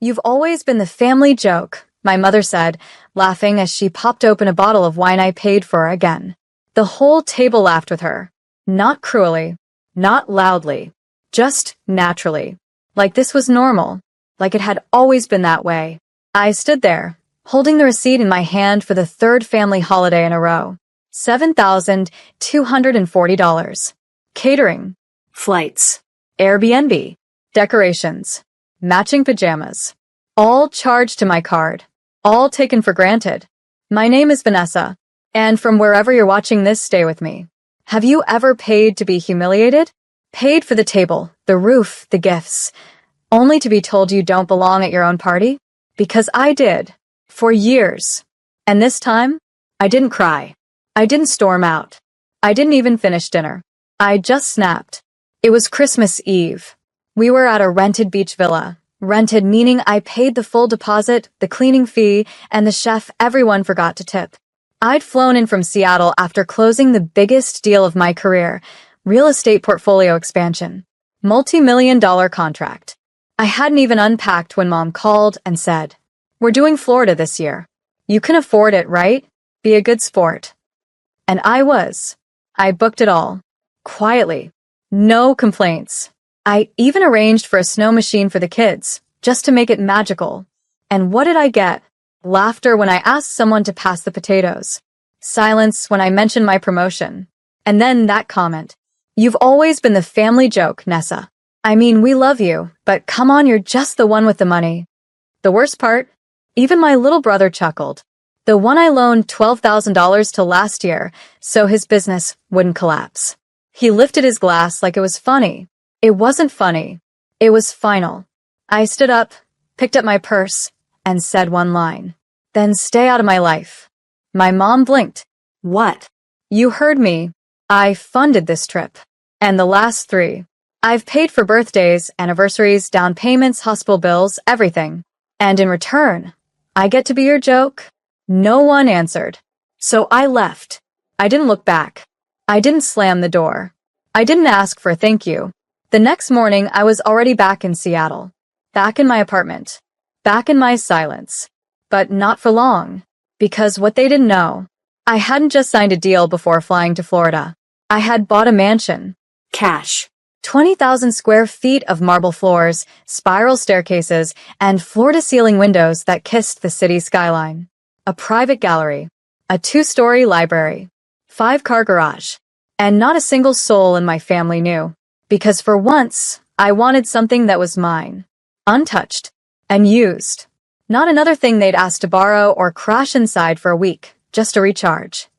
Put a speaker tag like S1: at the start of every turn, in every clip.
S1: You've always been the family joke, my mother said, laughing as she popped open a bottle of wine I paid for again. The whole table laughed with her. Not cruelly, not loudly, just naturally. Like this was normal, like it had always been that way. I stood there, holding the receipt in my hand for the third family holiday in a row. $7,240. Catering, flights, Airbnb, decorations, matching pajamas. All charged to my card. All taken for granted. My name is Vanessa, and from wherever you're watching this, stay with me. Have you ever paid to be humiliated? Paid for the table, the roof, the gifts, only to be told you don't belong at your own party? Because I did. For years. And this time, I didn't cry. I didn't storm out. I didn't even finish dinner. I just snapped. It was Christmas Eve. We were at a rented beach villa. Rented meaning I paid the full deposit, the cleaning fee, and the chef everyone forgot to tip. I'd flown in from Seattle after closing the biggest deal of my career, real estate portfolio expansion. Multi-million-dollar contract. I hadn't even unpacked when Mom called and said, "We're doing Florida this year. You can afford it, right? Be a good sport." And I was. I booked it all. Quietly. No complaints. I even arranged for a snow machine for the kids, just to make it magical. And what did I get? Laughter when I asked someone to pass the potatoes. Silence when I mentioned my promotion. And then that comment. "You've always been the family joke, Nessa. I mean, we love you, but come on, you're just the one with the money." The worst part? Even my little brother chuckled. The one I loaned $12,000 to last year, so his business wouldn't collapse. He lifted his glass like it was funny. It wasn't funny. It was final. I stood up, picked up my purse, and said one line. "Then stay out of my life." My mom blinked. "What?" "You heard me. I funded this trip. And the last 3. I've paid for birthdays, anniversaries, down payments, hospital bills, everything. And in return, I get to be your joke?" No one answered. So I left. I didn't look back. I didn't slam the door. I didn't ask for a thank you. The next morning, I was already back in Seattle. Back in my apartment. Back in my silence. But not for long. Because what they didn't know, I hadn't just signed a deal before flying to Florida. I had bought a mansion. Cash. 20,000 square feet of marble floors, spiral staircases, and floor-to-ceiling windows that kissed the city skyline. A private gallery. A 2-story library. 5-car garage. And not a single soul in my family knew. Because for once, I wanted something that was mine. Untouched. And used. Not another thing they'd ask to borrow or crash inside for a week, just to recharge.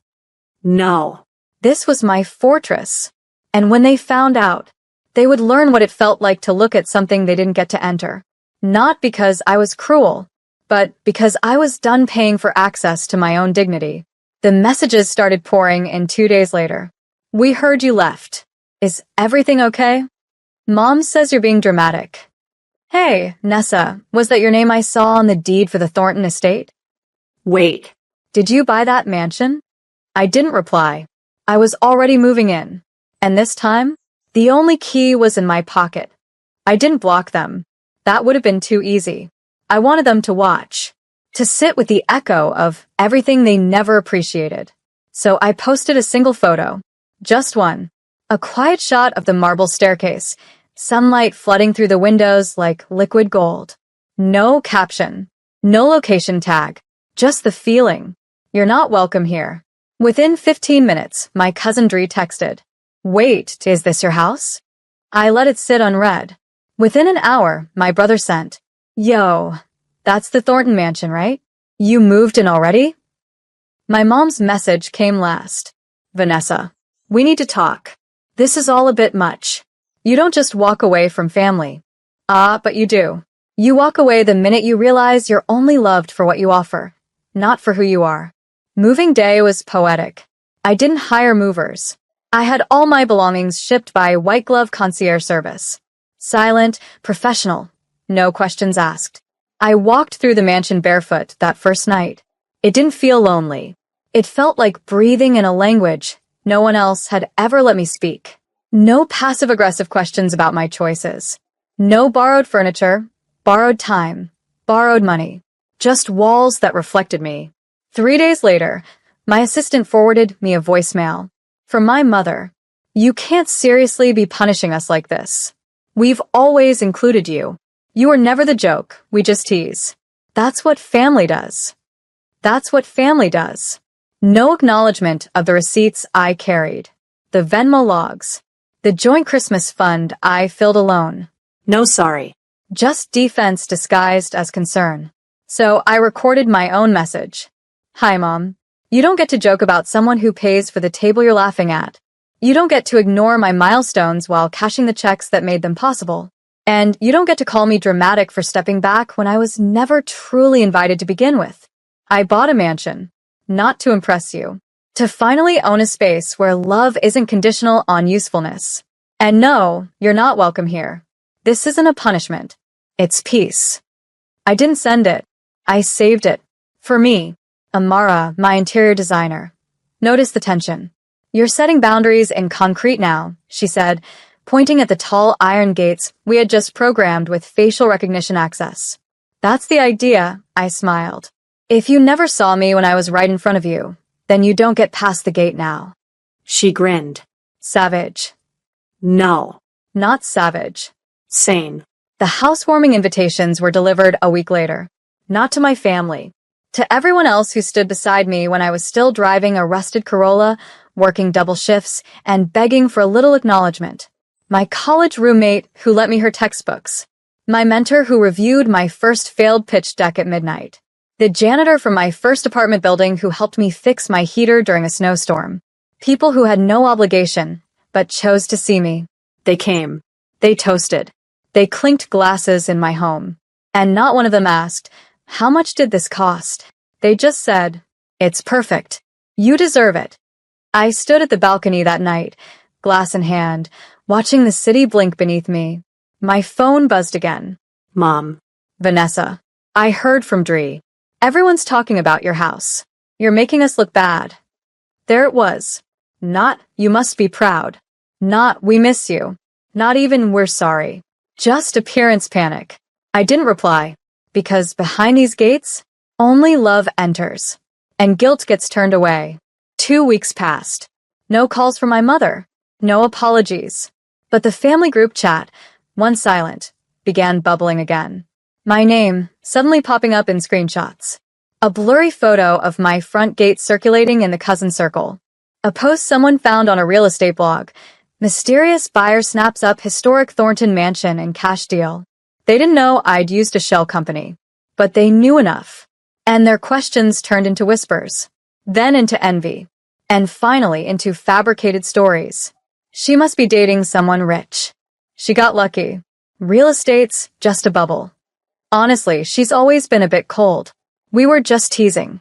S1: No. This was my fortress. And when they found out, they would learn what it felt like to look at something they didn't get to enter. Not because I was cruel, but because I was done paying for access to my own dignity. The messages started pouring in 2 days later. "We heard you left. Is everything okay? Mom says you're being dramatic. Hey, Nessa, was that your name I saw on the deed for the Thornton estate? Wait, did you buy that mansion?" I didn't reply. I was already moving in. And this time, the only key was in my pocket. I didn't block them. That would have been too easy. I wanted them to watch. To sit with the echo of everything they never appreciated. So I posted a single photo. Just one. A quiet shot of the marble staircase. Sunlight flooding through the windows like liquid gold. No caption. No location tag. Just the feeling. "You're not welcome here." Within 15 minutes, my cousin Dree texted. "Wait, is this your house?" I let it sit unread. Within an hour, my brother sent, "Yo, that's the Thornton mansion, right? You moved in already?" My mom's message came last. "Vanessa, we need to talk. This is all a bit much. You don't just walk away from family." But you do. You walk away the minute you realize you're only loved for what you offer, not for who you are. Moving day was poetic. I didn't hire movers. I had all my belongings shipped by white glove concierge service. Silent, professional, no questions asked. I walked through the mansion barefoot that first night. It didn't feel lonely. It felt like breathing in a language no one else had ever let me speak. No passive-aggressive questions about my choices. No borrowed furniture, borrowed time, Borrowed money. Just walls that reflected me. 3 days later, my assistant forwarded me a voicemail. From my mother. You can't seriously be punishing us like this. We've always included you. You are never the joke, we just tease. That's what family does. That's what family does. No acknowledgement of the receipts I carried. The Venmo logs. The joint Christmas fund I filled alone.
S2: No sorry.
S1: Just defense disguised as concern. So I recorded my own message. Hi, Mom. You don't get to joke about someone who pays for the table you're laughing at. You don't get to ignore my milestones while cashing the checks that made them possible. And you don't get to call me dramatic for stepping back when I was never truly invited to begin with. I bought a mansion. Not to impress you. To finally own a space where love isn't conditional on usefulness. And no, you're not welcome here. This isn't a punishment. It's peace. I didn't send it. I saved it. For me, Amara, my interior designer. Notice the tension. You're setting boundaries in concrete now, she said, pointing at the tall iron gates we had just programmed with facial recognition access. That's the idea, I smiled. If you never saw me when I was right in front of you, then you don't get past the gate now.
S2: She grinned.
S1: Savage.
S2: No.
S1: Not savage.
S2: Sane.
S1: The housewarming invitations were delivered a week later. Not to my family. To everyone else who stood beside me when I was still driving a rusted Corolla, working double shifts, and begging for a little acknowledgement. My college roommate who lent me her textbooks. My mentor who reviewed my first failed pitch deck at midnight. The janitor from my first apartment building who helped me fix my heater during a snowstorm. People who had no obligation, but chose to see me. They came. They toasted. They clinked glasses in my home. And not one of them asked, how much did this cost? They just said, it's perfect. You deserve it. I stood at the balcony that night, glass in hand, watching the city blink beneath me. My phone buzzed again.
S2: Mom.
S1: Vanessa. I heard from Dree. Everyone's talking about your house. You're making us look bad. There it was. Not, you must be proud. Not, we miss you. Not even, we're sorry. Just appearance panic. I didn't reply, because behind these gates, only love enters. And guilt gets turned away. 2 weeks passed. No calls from my mother. No apologies. But the family group chat, one silent, began bubbling again. My name, suddenly popping up in screenshots. A blurry photo of my front gate circulating in the cousin circle. A post someone found on a real estate blog. Mysterious buyer snaps up historic Thornton mansion in cash deal. They didn't know I'd used a shell company. But they knew enough. And their questions turned into whispers. Then into envy. And finally into fabricated stories. She must be dating someone rich. She got lucky. Real estate's just a bubble. Honestly, she's always been a bit cold. We were just teasing.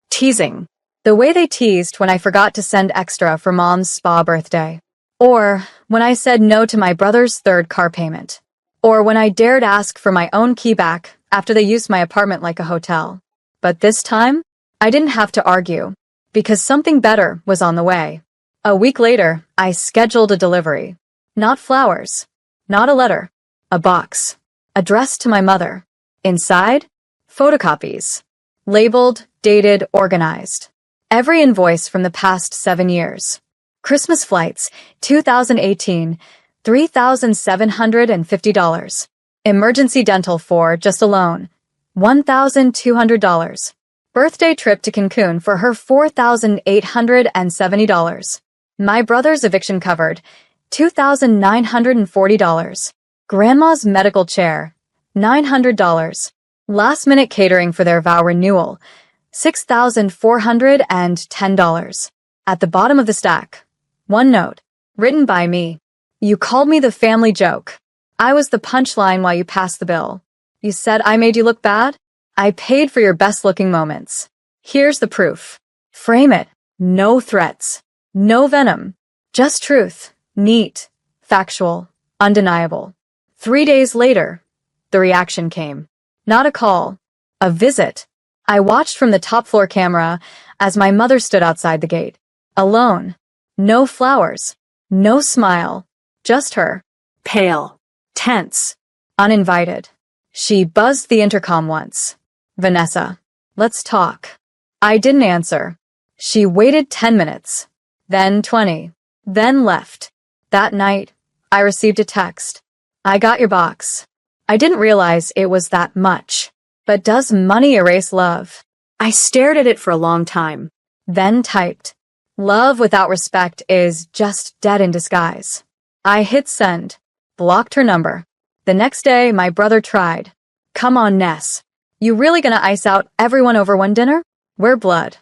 S1: Teasing. The way they teased when I forgot to send extra for Mom's spa birthday. Or when I said no to my brother's third car payment. Or when I dared ask for my own key back after they used my apartment like a hotel. But this time, I didn't have to argue. Because something better was on the way. A week later, I scheduled a delivery. Not flowers. Not a letter. A box. Addressed to my mother. Inside, photocopies. Labeled, dated, organized. Every invoice from the past 7 years. Christmas flights, 2018, $3,750. Emergency dental for, just alone, $1,200. Birthday trip to Cancun for her $4,870. My brother's eviction covered, $2,940. Grandma's medical chair, $900. Last-minute catering for their vow renewal, $6,410. At the bottom of the stack, one note, written by me. You called me the family joke. I was the punchline while you passed the bill. You said I made you look bad? I paid for your best-looking moments. Here's the proof. Frame it. No threats. No venom. Just truth. Neat. Factual. Undeniable. 3 days later, the reaction came. Not a call. A visit. I watched from the top-floor camera as my mother stood outside the gate. Alone. No flowers. No smile. Just her. Pale. Tense. Uninvited. She buzzed the intercom once. Vanessa, let's talk. I didn't answer. She waited 10 minutes, then 20, then left. That night, I received a text. I got your box. I didn't realize it was that much. But does money erase love?
S2: I stared at it for a long time.
S1: Then typed, love without respect is just dead in disguise. I hit send, blocked her number. The next day, my brother tried. Come on, Ness. You really gonna ice out everyone over one dinner? We're blood.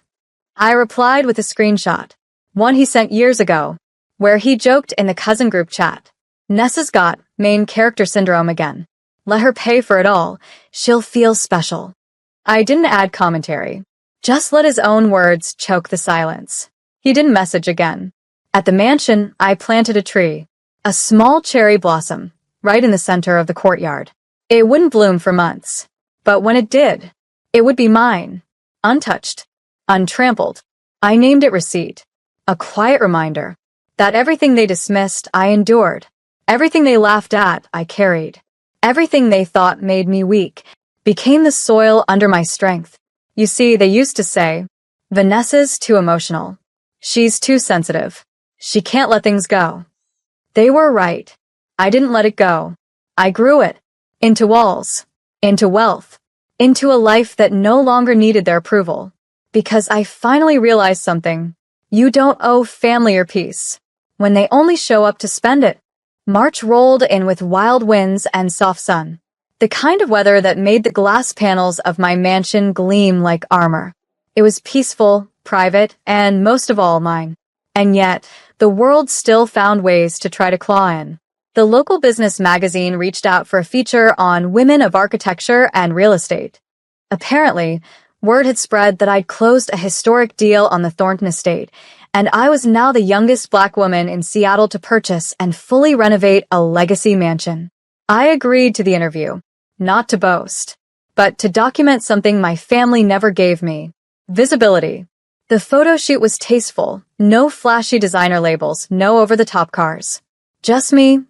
S1: I replied with a screenshot, one he sent years ago, where he joked in the cousin group chat. Nessa's got main character syndrome again. Let her pay for it all. She'll feel special. I didn't add commentary. Just let his own words choke the silence. He didn't message again. At the mansion, I planted a tree. A small cherry blossom, right in the center of the courtyard. It wouldn't bloom for months. But when it did, it would be mine. Untouched. Untrampled. I named it Receipt. A quiet reminder that everything they dismissed, I endured. Everything they laughed at, I carried. Everything they thought made me weak became the soil under my strength. You see, they used to say, Vanessa's too emotional. She's too sensitive. She can't let things go. They were right. I didn't let it go. I grew it. Into walls. Into wealth. Into a life that no longer needed their approval. Because I finally realized something. You don't owe family your peace when they only show up to spend it. March rolled in with wild winds and soft sun. The kind of weather that made the glass panels of my mansion gleam like armor. It was peaceful, private, and most of all mine. And yet, the world still found ways to try to claw in. The local business magazine reached out for a feature on women of architecture and real estate. Apparently, word had spread that I'd closed a historic deal on the Thornton estate, and I was now the youngest Black woman in Seattle to purchase and fully renovate a legacy mansion. I agreed to the interview, not to boast, but to document something my family never gave me. Visibility. The photo shoot was tasteful, no flashy designer labels, no over-the-top cars. Just me,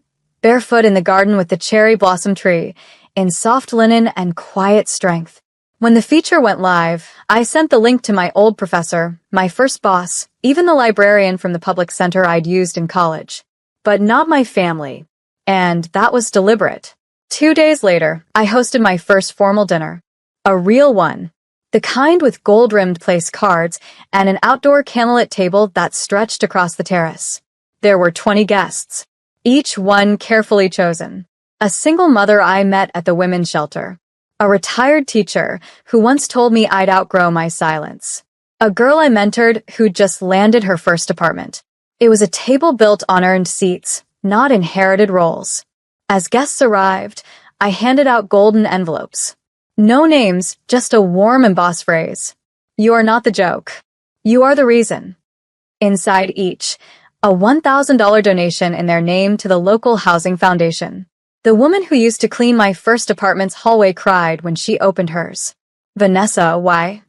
S1: barefoot in the garden with the cherry blossom tree, in soft linen and quiet strength. When the feature went live, I sent the link to my old professor, my first boss, even the librarian from the public center I'd used in college. But not my family. And that was deliberate. 2 days later, I hosted my first formal dinner. A real one. The kind with gold-rimmed place cards and an outdoor candlelit table that stretched across the terrace. There were 20 guests, each one carefully chosen. A single mother I met at the women's shelter. A retired teacher who once told me I'd outgrow my silence. A girl I mentored who'd just landed her first apartment. It was a table built on earned seats, not inherited roles. As guests arrived, I handed out golden envelopes. No names, just a warm embossed phrase. You are not the joke. You are the reason. Inside each, a $1,000 donation in their name to the local housing foundation. The woman who used to clean my first apartment's hallway cried when she opened hers. Vanessa, why?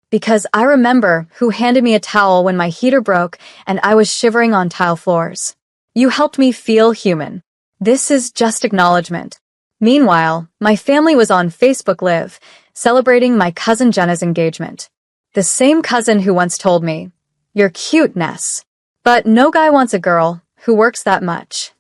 S1: Because I remember who handed me a towel when my heater broke and I was shivering on tile floors. You helped me feel human. This is just acknowledgement. Meanwhile, my family was on Facebook Live, celebrating my cousin Jenna's engagement. The same cousin who once told me, "You're cute, Ness. But no guy wants a girl who works that much."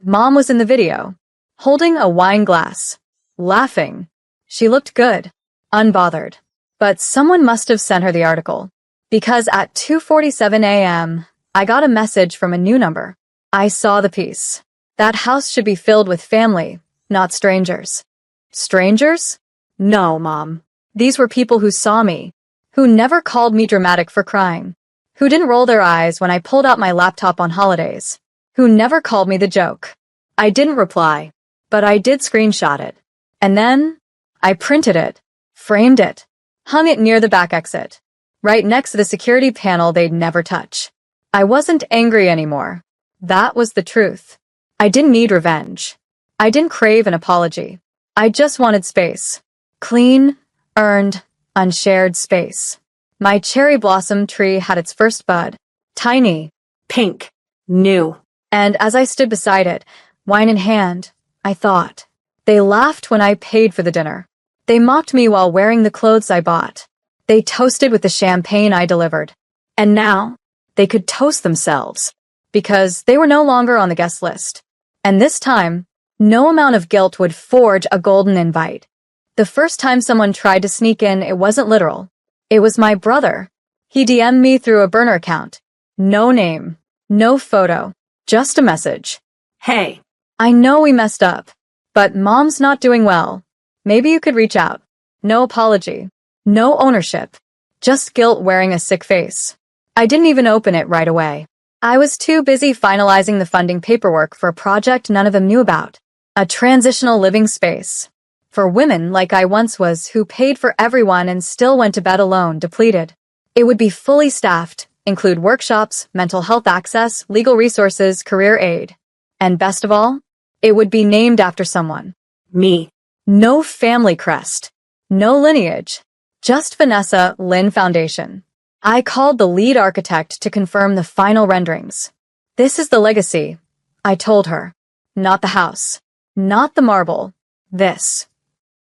S1: Mom was in the video, holding a wine glass, laughing. She looked good, unbothered. But someone must have sent her the article, because at 2:47 a.m., I got a message from a new number. I saw the piece. That house should be filled with family, not strangers. Strangers? No, Mom. These were people who saw me, who never called me dramatic for crying, who didn't roll their eyes when I pulled out my laptop on holidays, who never called me the joke. I didn't reply, but I did screenshot it. And then, I printed it, framed it, hung it near the back exit, right next to the security panel they'd never touch. I wasn't angry anymore. That was the truth. I didn't need revenge. I didn't crave an apology. I just wanted space. Clean, earned, unshared space. My cherry blossom tree had its first bud. Tiny.
S2: Pink. New.
S1: And as I stood beside it, wine in hand, I thought, They laughed when I paid for the dinner. They mocked me while wearing the clothes I bought. They toasted with the champagne I delivered. And now, they could toast themselves, because they were no longer on the guest list. And this time, no amount of guilt would forge a golden invite. The first time someone tried to sneak in, it wasn't literal. It was my brother. He DM'd me through a burner account. No name, no photo, just a message.
S2: Hey,
S1: I know we messed up, but Mom's not doing well. Maybe you could reach out. No apology, no ownership, just guilt wearing a sick face. I didn't even open it right away. I was too busy finalizing the funding paperwork for a project none of them knew about. A transitional living space. For women like I once was, who paid for everyone and still went to bed alone, depleted. It would be fully staffed, include workshops, mental health access, legal resources, career aid. And best of all, it would be named after someone.
S2: me.
S1: No family crest. No lineage. Just Vanessa Lynn Foundation. I called the lead architect to confirm the final renderings. This is the legacy, I told her. Not the house. Not the marble. This.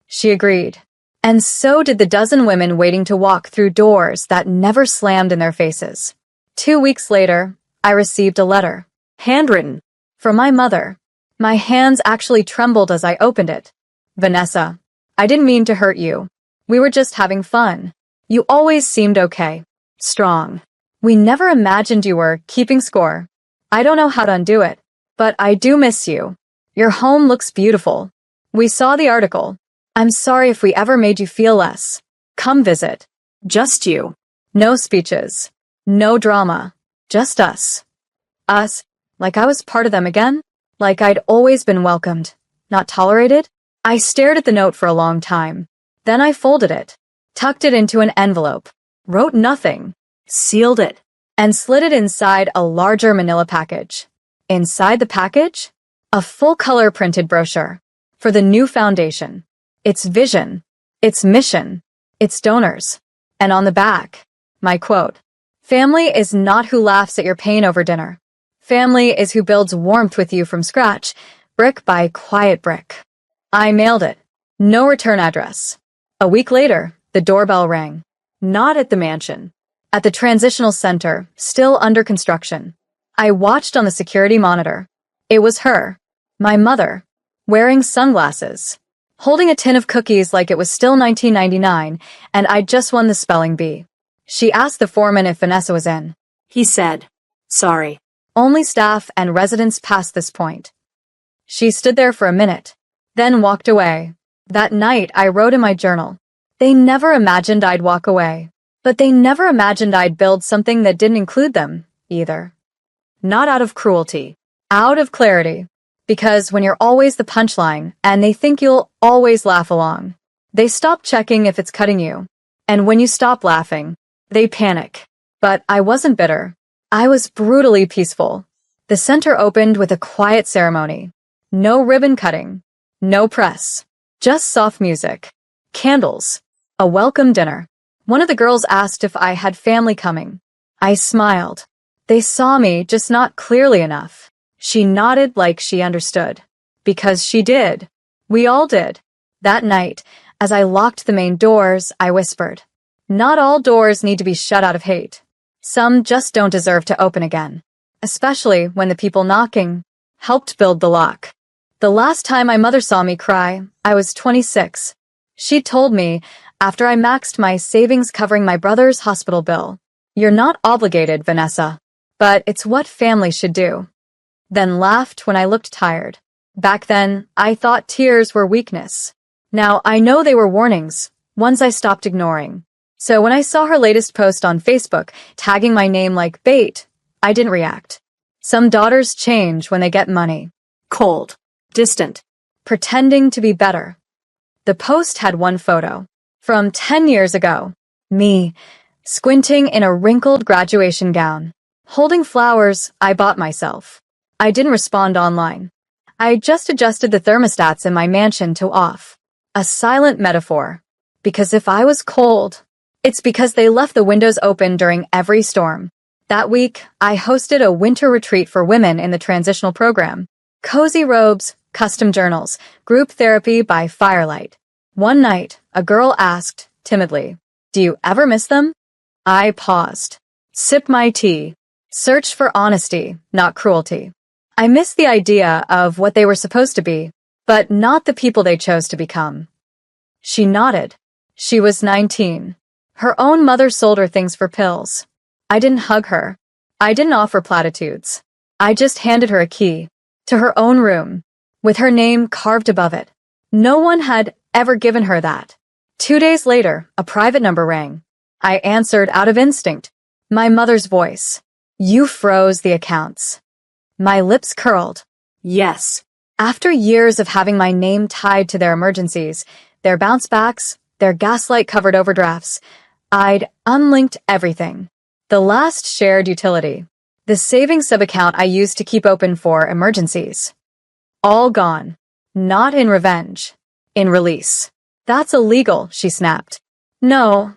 S1: She agreed. And so did the dozen women waiting to walk through doors that never slammed in their faces. 2 weeks later, I received a letter. Handwritten. From my mother. My hands actually trembled as I opened it. Vanessa, I didn't mean to hurt you. We were just having fun. You always seemed okay. Strong. We never imagined you were keeping score. I don't know how to undo it, but I do miss you. Your home looks beautiful. We saw the article. I'm sorry if we ever made you feel less. Come visit.
S2: Just you.
S1: No speeches. No drama. Just us. Us. Like I was part of them again? Like I'd always been welcomed, not tolerated? I stared at the note for a long time. Then I folded it, tucked it into an envelope, wrote nothing,
S2: Sealed it.
S1: and slid it inside a larger manila package. Inside the package? A full-color printed brochure for the new foundation. Its vision, its mission, its donors. And on the back, my quote, "Family is not who laughs at your pain over dinner. Family is who builds warmth with you from scratch, brick by quiet brick." I mailed it. No return address. A week later, the doorbell rang. Not at the mansion. At the transitional center, still under construction. I watched on the security monitor. It was her, my mother, wearing sunglasses, holding a tin of cookies like it was still 1999, and I'd just won the spelling bee. She asked the foreman if Vanessa was in.
S2: He said, sorry.
S1: Only staff and residents past this point. She stood there for a minute, then walked away. That night, I wrote in my journal. They never imagined I'd walk away, but they never imagined I'd build something that didn't include them, either. Not out of cruelty, out of clarity. Because when you're always the punchline, and they think you'll always laugh along, they stop checking if it's cutting you. And when you stop laughing, they panic. But I wasn't bitter. I was brutally peaceful. The center opened with a quiet ceremony. No ribbon cutting. No press. Just soft music. Candles. A welcome dinner. One of the girls asked if I had family coming. I smiled. They saw me, just not clearly enough. She nodded like she understood. Because she did. We all did. That night, as I locked the main doors, I whispered, "Not all doors need to be shut out of hate. Some just don't deserve to open again." Especially when the people knocking helped build the lock. The last time my mother saw me cry, I was 26. She told me, after I maxed my savings covering my brother's hospital bill, "You're not obligated, Vanessa, but it's what family should do." Then laughed when I looked tired. Back then, I thought tears were weakness. Now I know they were warnings, ones I stopped ignoring. So when I saw her latest post on Facebook, tagging my name like bait, I didn't react. Some daughters change when they get money.
S2: Cold. Distant.
S1: Pretending to be better. The post had one photo. From 10 years ago. Me, squinting in a wrinkled graduation gown. Holding flowers I bought myself. I didn't respond online. I just adjusted the thermostats in my mansion to off. A silent metaphor. Because if I was cold, it's because they left the windows open during every storm. That week, I hosted a winter retreat for women in the transitional program. Cozy robes, custom journals, group therapy by firelight. One night, a girl asked, timidly, "Do you ever miss them?" I paused, sipped my tea, searched for honesty, not cruelty. I missed the idea of what they were supposed to be, but not the people they chose to become. She nodded. She was 19. Her own mother sold her things for pills. I didn't hug her. I didn't offer platitudes. I just handed her a key to her own room, with her name carved above it. No one had ever given her that. 2 days later, a private number rang. I answered out of instinct. My mother's voice. "You froze the accounts." My lips curled. Yes. After years of having my name tied to their emergencies, their bounce backs, their gaslight-covered overdrafts, I'd unlinked everything. The last shared utility, the savings sub-account I used to keep open for emergencies. All gone. Not in revenge. In release. "That's illegal," she snapped. "No,"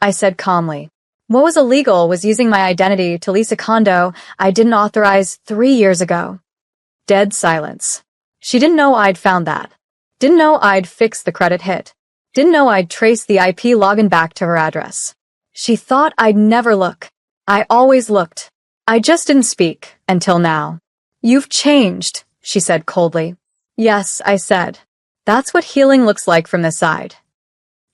S1: I said calmly. What was illegal was using my identity to lease a condo I didn't authorize 3 years ago. Dead silence. She didn't know I'd found that. Didn't know I'd fixed the credit hit. Didn't know I'd traced the IP login back to her address. She thought I'd never look. I always looked. I just didn't speak, until now. "You've changed," she said coldly. "Yes," I said. "That's what healing looks like from this side."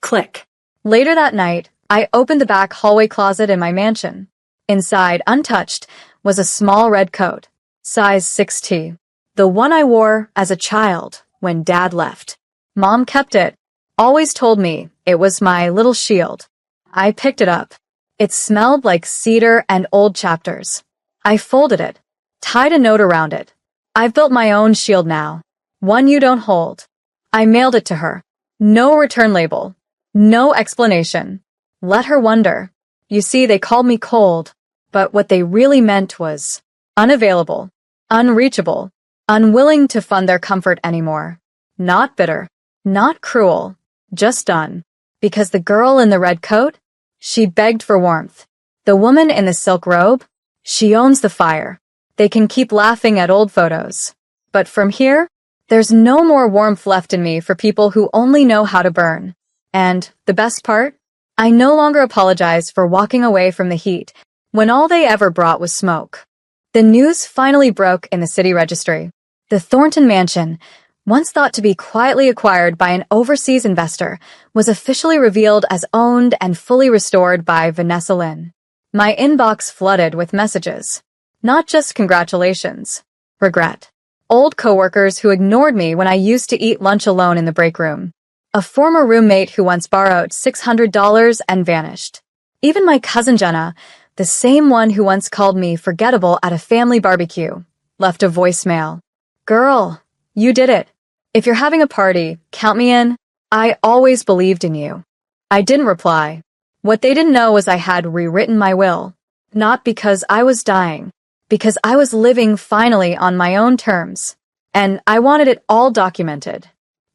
S1: Click. Later that night, I opened the back hallway closet in my mansion. Inside, untouched, was a small red coat, size 6T. The one I wore as a child when Dad left. Mom kept it, always told me it was my little shield. I picked it up. It smelled like cedar and old chapters. I folded it, tied a note around it. "I've built my own shield now. One you don't hold." I mailed it to her. No return label. No explanation. Let her wonder. You see, they called me cold, but what they really meant was unavailable, unreachable, unwilling to fund their comfort anymore. Not bitter, not cruel, just done. Because the girl in the red coat, she begged for warmth. The woman in the silk robe, she owns the fire. They can keep laughing at old photos. But from here, there's no more warmth left in me for people who only know how to burn. And the best part? I no longer apologize for walking away from the heat when all they ever brought was smoke. The news finally broke in the city registry. The Thornton mansion, once thought to be quietly acquired by an overseas investor, was officially revealed as owned and fully restored by Vanessa Lynn. My inbox flooded with messages. Not just congratulations. Regret. Old coworkers who ignored me when I used to eat lunch alone in the break room. A former roommate who once borrowed $600 and vanished. Even my cousin Jenna, the same one who once called me forgettable at a family barbecue, left a voicemail. "Girl, you did it. If you're having a party, count me in. I always believed in you." I didn't reply. What they didn't know was I had rewritten my will. Not because I was dying, because I was living finally on my own terms. And I wanted it all documented.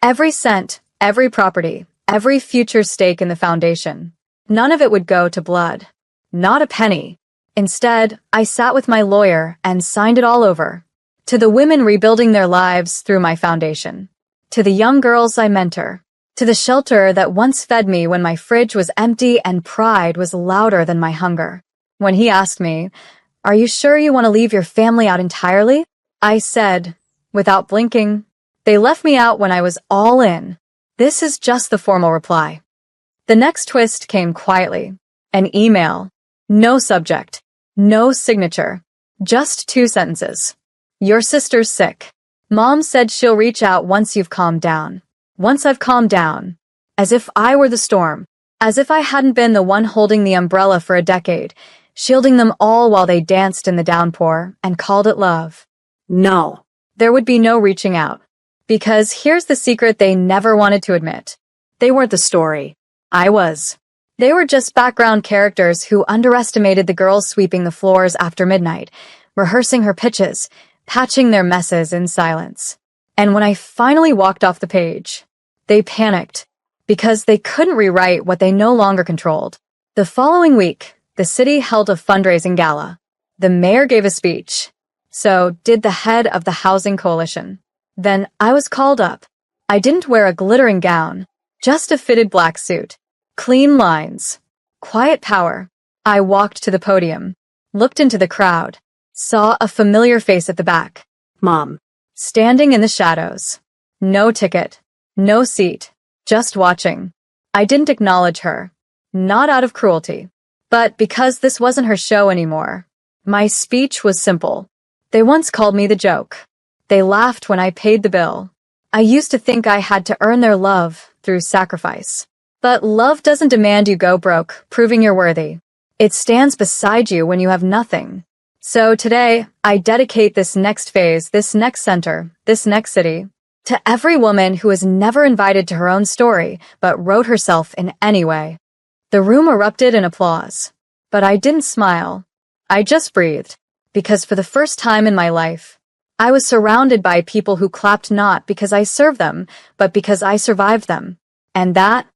S1: Every cent, every property, every future stake in the foundation. None of it would go to blood. Not a penny. Instead, I sat with my lawyer and signed it all over. To the women rebuilding their lives through my foundation. To the young girls I mentor. To the shelter that once fed me when my fridge was empty and pride was louder than my hunger. When he asked me, "Are you sure you want to leave your family out entirely?" I said, without blinking, "They left me out when I was all in." This is just the formal reply. The next twist came quietly. An email. No subject. No signature. Just 2 sentences. "Your sister's sick. Mom said she'll reach out once you've calmed down." Once I've calmed down. As if I were the storm. As if I hadn't been the one holding the umbrella for a decade, shielding them all while they danced in the downpour and called it love. No. There would be no reaching out. Because here's the secret they never wanted to admit. They weren't the story. I was. They were just background characters who underestimated the girl sweeping the floors after midnight, rehearsing her pitches, patching their messes in silence. And when I finally walked off the page, they panicked because they couldn't rewrite what they no longer controlled. The following week, the city held a fundraising gala. The mayor gave a speech. So did the head of the housing coalition. Then I was called up. I didn't wear a glittering gown, just a fitted black suit. Clean lines. Quiet power. I walked to the podium, looked into the crowd, saw a familiar face at the back.
S2: Mom.
S1: Standing in the shadows. No ticket. No seat. Just watching. I didn't acknowledge her. Not out of cruelty. But because this wasn't her show anymore. My speech was simple. They once called me the joke. They laughed when I paid the bill. I used to think I had to earn their love through sacrifice. But love doesn't demand you go broke, proving you're worthy. It stands beside you when you have nothing. So today, I dedicate this next phase, this next center, this next city, to every woman who was never invited to her own story, but wrote herself in any way. The room erupted in applause. But I didn't smile. I just breathed. Because for the first time in my life, I was surrounded by people who clapped not because I served them, but because I survived them. And that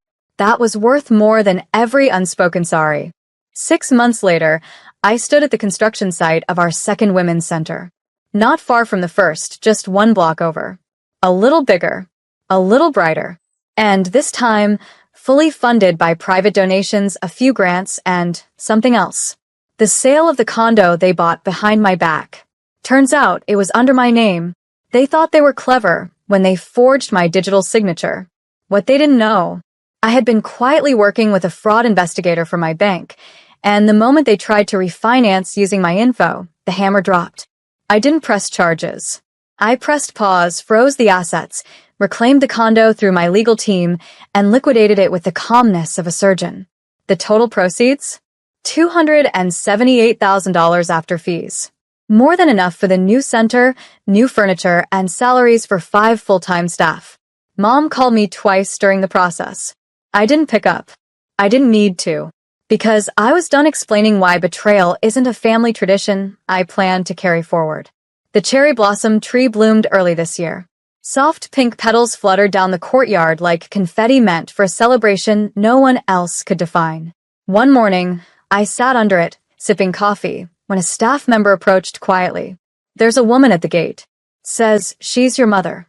S1: was worth more than every unspoken sorry. 6 months later, I stood at the construction site of our second women's center. Not far from the first, just 1 block over. A little bigger, a little brighter, and this time, fully funded by private donations, a few grants, and something else. The sale of the condo they bought behind my back. Turns out it was under my name. They thought they were clever when they forged my digital signature. What they didn't know, I had been quietly working with a fraud investigator for my bank, and the moment they tried to refinance using my info, the hammer dropped. I didn't press charges. I pressed pause, froze the assets, reclaimed the condo through my legal team, and liquidated it with the calmness of a surgeon. The total proceeds? $278,000 after fees. More than enough for the new center, new furniture, and salaries for 5 full-time staff. Mom called me twice during the process. I didn't pick up. I didn't need to. Because I was done explaining why betrayal isn't a family tradition I plan to carry forward. The cherry blossom tree bloomed early this year. Soft pink petals fluttered down the courtyard like confetti meant for a celebration no one else could define. One morning, I sat under it, sipping coffee, when a staff member approached quietly. "There's a woman at the gate. Says she's your mother."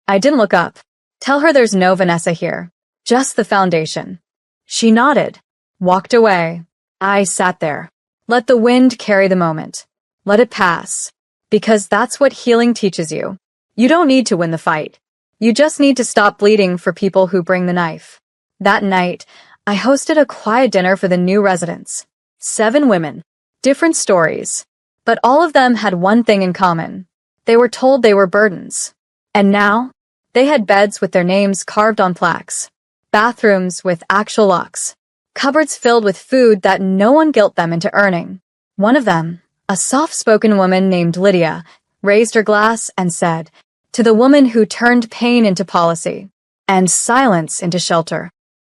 S1: I didn't look up. "Tell her there's no Vanessa here. Just the foundation." She nodded, walked away. I sat there. Let the wind carry the moment. Let it pass. Because that's what healing teaches you. You don't need to win the fight. You just need to stop bleeding for people who bring the knife. That night, I hosted a quiet dinner for the new residents. 7 women. Different stories. But all of them had one thing in common. They were told they were burdens. And now, they had beds with their names carved on plaques. Bathrooms with actual locks. Cupboards filled with food that no one guilt them into earning. One of them, a soft-spoken woman named Lydia, raised her glass and said, "To the woman who turned pain into policy, and silence into shelter."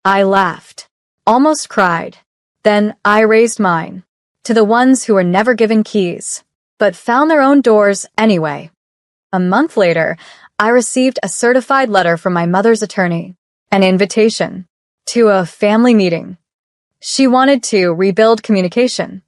S1: I laughed, almost cried. Then I raised mine, to the ones who were never given keys, but found their own doors anyway. A month later, I received a certified letter from my mother's attorney, an invitation to a family meeting. She wanted to rebuild communication.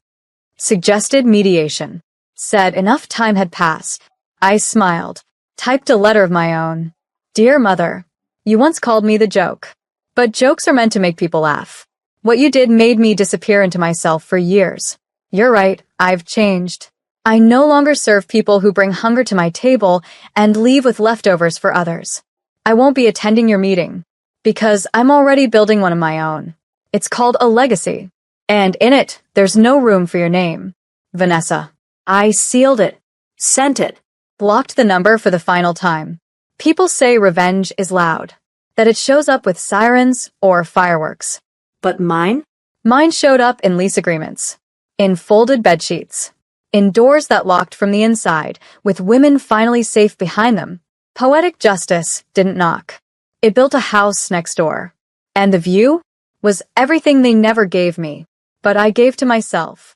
S1: Suggested mediation. Said enough time had passed. I smiled, typed a letter of my own. "Dear Mother, you once called me the joke. But jokes are meant to make people laugh. What you did made me disappear into myself for years. You're right, I've changed. I no longer serve people who bring hunger to my table and leave with leftovers for others. I won't be attending your meeting, because I'm already building one of my own. It's called a legacy. And in it, there's no room for your name. Vanessa." I sealed it, sent it, blocked the number for the final time. People say revenge is loud, that it shows up with sirens or fireworks.
S2: But mine?
S1: Mine showed up in lease agreements, in folded bedsheets, in doors that locked from the inside, with women finally safe behind them. Poetic justice didn't knock. It built a house next door. And the view was everything they never gave me, but I gave to myself.